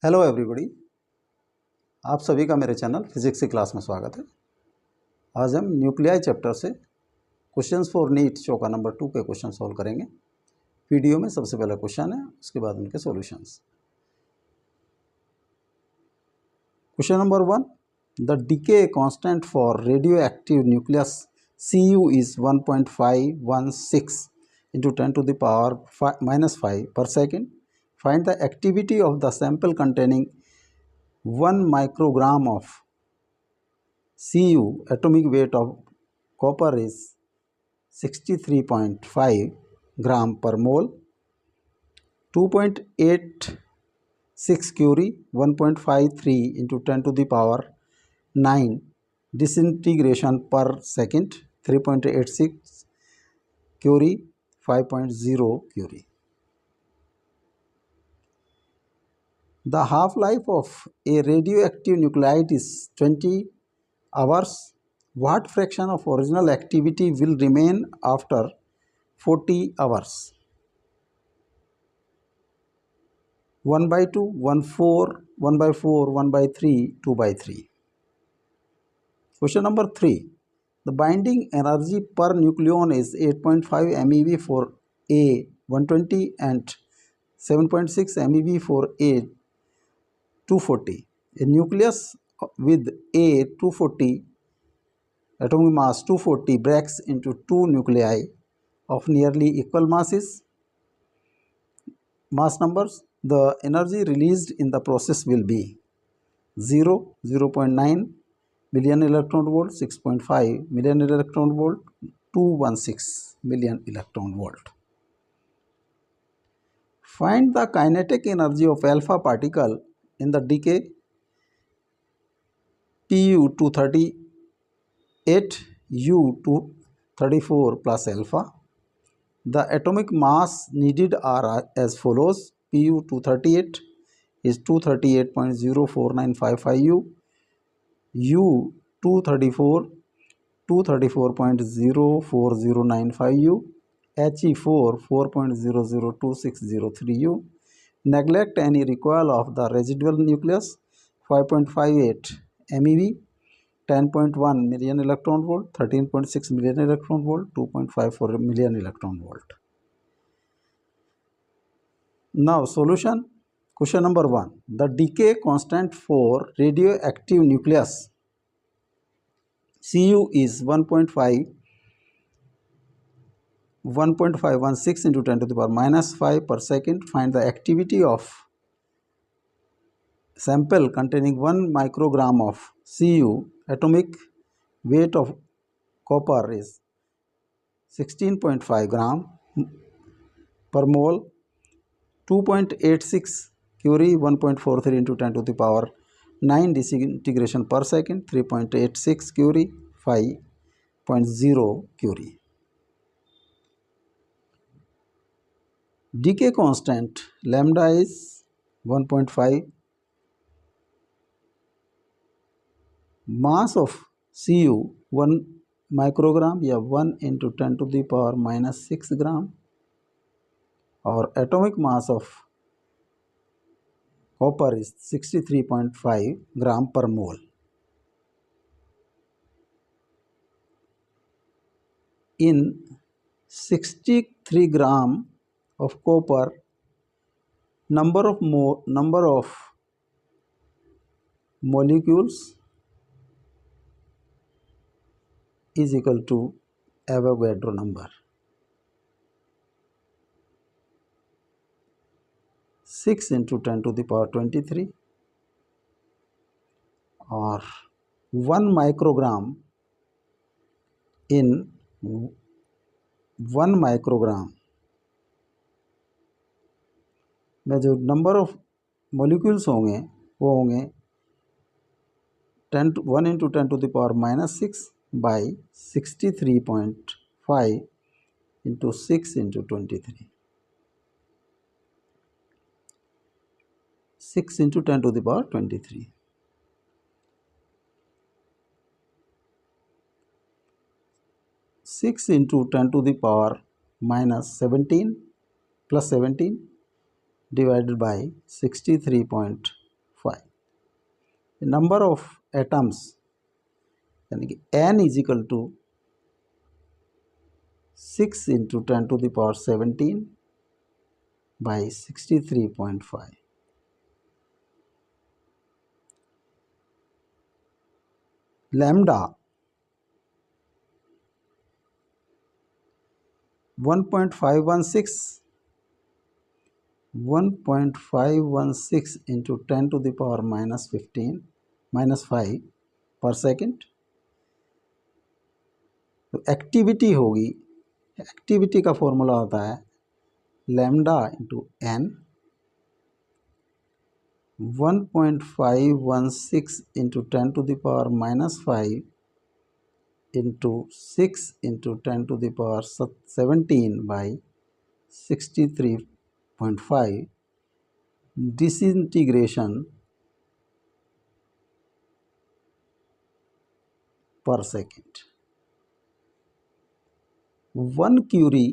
Hello everybody. आप सभी का मेरे चैनल फिजिक्स की क्लास में स्वागत है। आज हम न्यूक्लियाई चैप्टर से क्वेश्चंस फॉर नीट चौका नंबर 2 के क्वेश्चन सॉल्व करेंगे। वीडियो में सबसे पहला क्वेश्चन है, उसके बाद उनके solutions. Question number 1, the decay constant for radio active nucleus Cu is 1.516 into 10 to the power -5 per second. Find the activity of the sample containing 1 microgram of Cu. Atomic weight of copper is 63.5 gram per mole. 2.86 curie, 1.53 into 10 to the power 9 disintegration per second. 3.86 curie, 5.0 curie. The half-life of a radioactive nuclide is 20 hours. What fraction of original activity will remain after 40 hours? 1/2, 1/4, 1/4, 1/3, 2/3. Question number 3. The binding energy per nucleon is 8.5 MeV for A 120 and 7.6 MeV for A 240. A nucleus with A 240 atomic mass 240 breaks into two nuclei of nearly equal masses. Mass numbers. The energy released in the process will be 0, 0.9 million electron volt, 6.5 million electron volt, 216 million electron volt. Find the kinetic energy of alpha particle in the decay Pu 238, U 234 plus alpha. The atomic mass needed are as follows. Pu 238 is 238.04955 U. U 234 234.04095 U. He4 4.002603 U. Neglect any recoil of the residual nucleus. 5.58 MeV, 10.1 million electron volt, 13.6 million electron volt, 2.54 million electron volt. Now solution. Question number 1. The decay constant for radioactive nucleus Cu is 1.516 into 10 to the power -5 per second. Find the activity of sample containing 1 microgram of Cu. Atomic weight of copper is 16.5 gram per mole. 2.86 curie, 1.43 into 10 to the power 9 disintegration per second. 3.86 curie, 5.0 curie. Decay constant lambda is 1.5. Mass of Cu 1 microgram या 1 into 10 to the power -6 gram. और atomic mass of copper is 63.5 gram per mole. In 63 gram of copper, number of molecules is equal to Avogadro number. 6 into 10 to the power 23 or 1 microgram. In 1 microgram में जो number of molecules होंगे वो होंगे 1 into 10 to the power -6 by 63.5 into 6 into 23. 6 into 10 to the power 23. 6 into 10 to the power -17 plus 17 divided by 63.5 number of atoms यानी कि n is equal to 6 into 10⁻17 by 63.5। Lambda 1.516 into 10⁻−15 per second. तो activity होगी, activity का formula होता है lambda into N. 1.516 into 10⁻−5 into 6 into 10⁻17 by 63.5 disintegration per second. 1 curie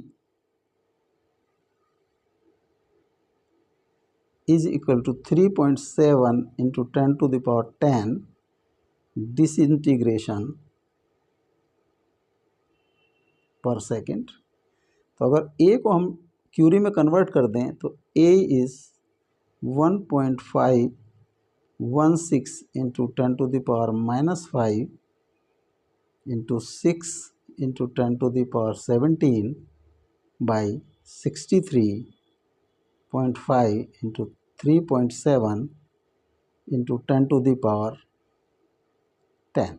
is equal to 3.7 into 10⁻10 disintegration per second. तो अगर ए को हम Curie में कन्वर्ट कर दें तो A is 1.516 into 10⁻−5 into 6 into 10⁻17 by 63.5 into 3.7 into 10⁻10।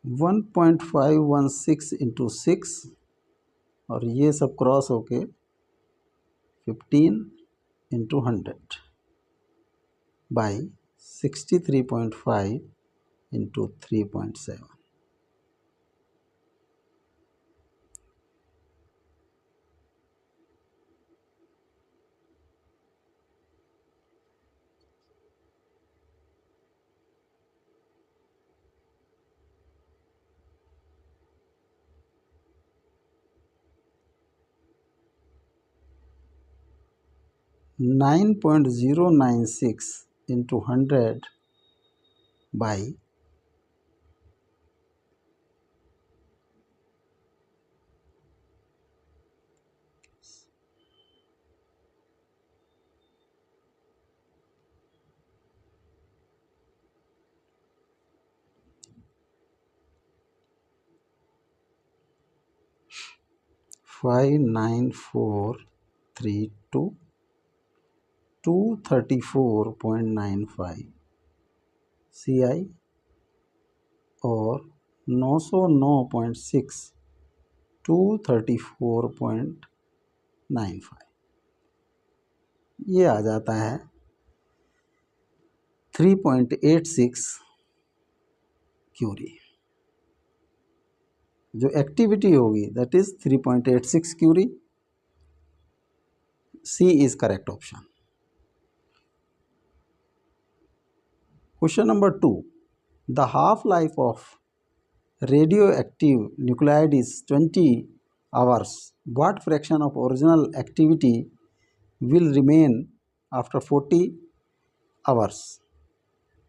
One 1.516 into 6 और ये सब क्रॉस होके 15 into 100 by 63.5 into 3.7। Nine 9.096 into 100 by 59432 234.95 CI और 909.6 234.95 ये आ जाता है 3.86 क्यूरी। जो एक्टिविटी होगी that is 3.86 curie. C is correct option. Question number 2, the half life of radioactive nuclide is 20 hours. What fraction of original activity will remain after 40 hours?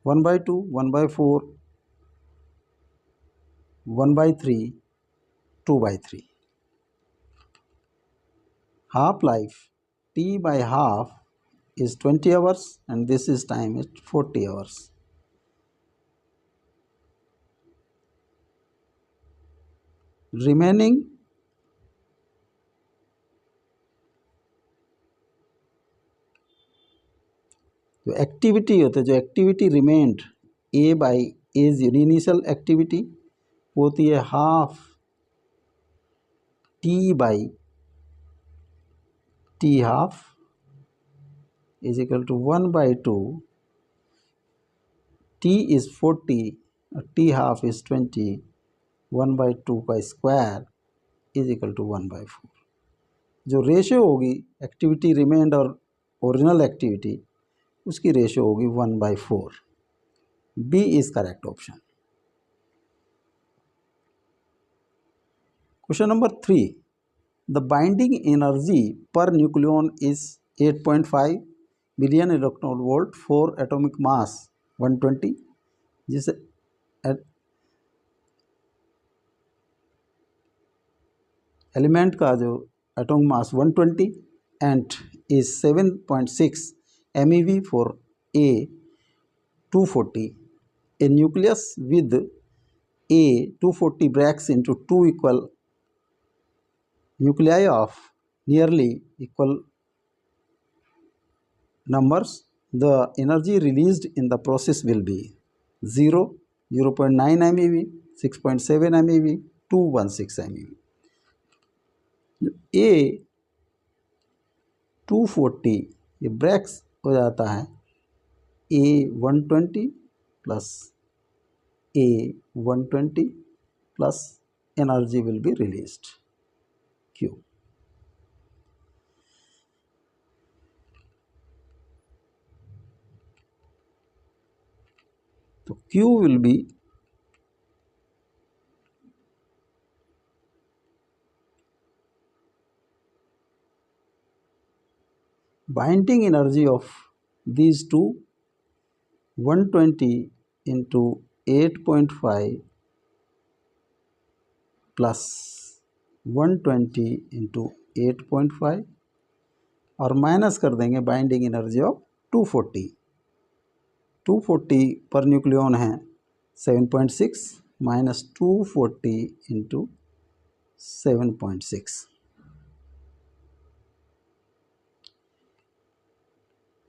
1/2, 1/4, 1/3, 2/3. Half life T by half is 20 hours and this is time is 40 hours. Remaining जो activity होते जो activity remained a by as initial activity वो होती है half T by T half is equal to 1/2 T is 40 T half is 20 1/2 का square is equal to 1/4। जो ratio होगी activity remained और ओरिजिनल एक्टिविटी उसकी रेशियो होगी 1/4। B is correct option. Question number 3, the binding energy per nucleon is 8.5 billion electron volt for atomic mass 120, जिसे element का जो atomic mass 120 and is 7.6 MeV for A240. A nucleus with A240 breaks into two equal nuclei of nearly equal numbers. The energy released in the process will be 0, 0.9 MeV, 6.7 MeV, 216 MeV. A240 ये breaks हो जाता है A120 plus A120 plus energy will be released Q. तो Q will be binding energy of these two 120 into 8.5 plus 120 into 8.5 और minus कर देंगे binding energy of 240 per nucleon है 7.6 minus 240 into 7.6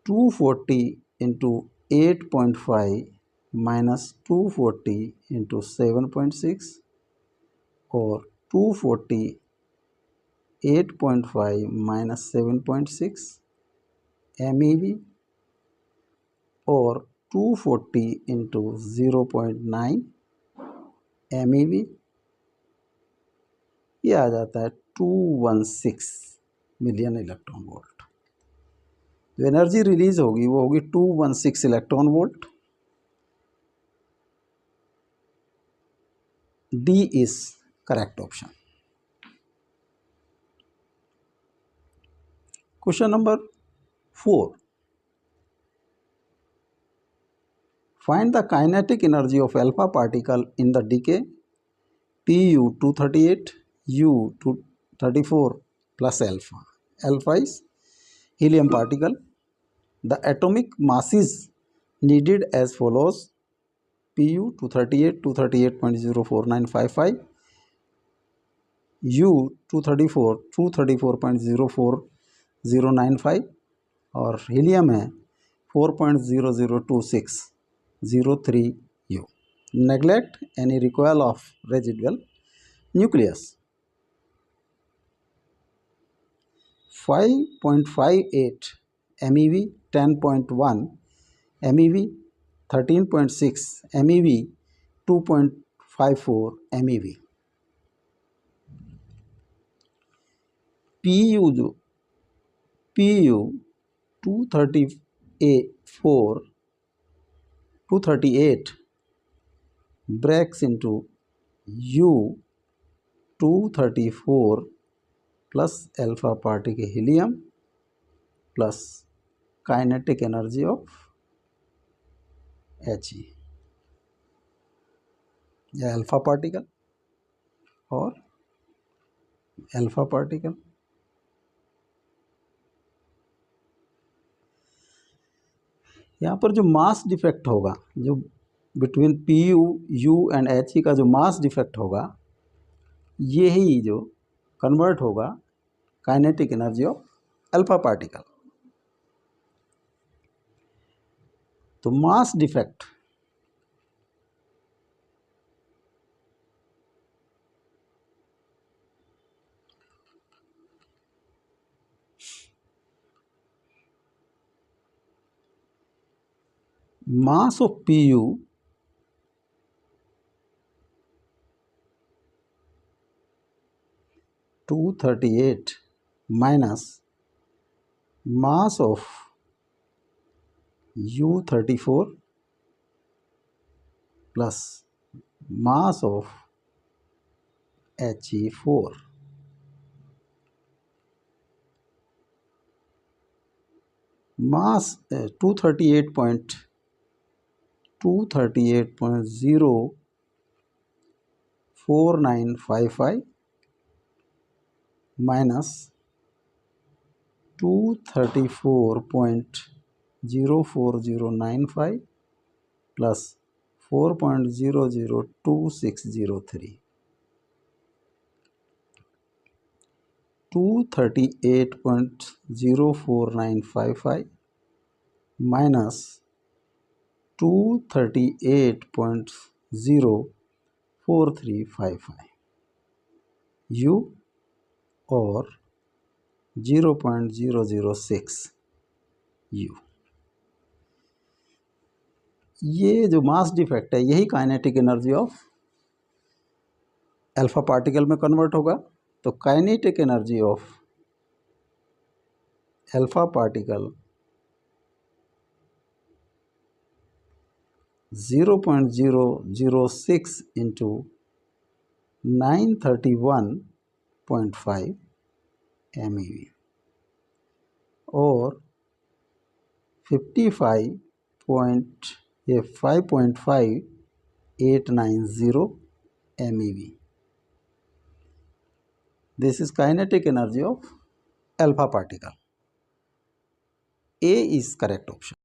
240 into 8.5 minus 240 into 7.6 और 240 8.5 minus 7.6 MeV और 240 into 0.9 MeV, ये आ जाता है 216 मिलियन इलेक्ट्रॉन वोल्ट। जो एनर्जी रिलीज होगी वो होगी 216 electron volt. D is correct option. Question number 4, find the kinetic energy of alpha particle in the decay Pu 238 U 234 plus alpha. Alpha is helium particle. The atomic masses needed as follows: Pu 238 238.04955, U 234 234.04095 और helium है 4.002603 U. Neglect any recoil of residual nucleus. 5.58 MeV, 10.1 MeV, 13.6 MeV, 2.54 MeV. Pu 238 breaks into U 234 plus alpha particle helium plus kinetic energy of He, या alpha particle और alpha particle. यहाँ पर जो mass defect होगा, जो between Pu, U and He का जो mass defect होगा, यही जो कन्वर्ट होगा kinetic energy of alpha particle. तो mass defect mass of Pu (238) minus mass of U34 plus mass of He4 mass 238.04955 minus 234.04095 plus 4.002603. 238.04955 minus 238.04355 u और 0.006 u. ये जो मास डिफेक्ट है यही kinetic energy of alpha particle में convert होगा. तो kinetic energy of alpha particle 0.006 into 931.5 MeV और 5.5890 MeV. This is kinetic energy of alpha particle. A is correct option.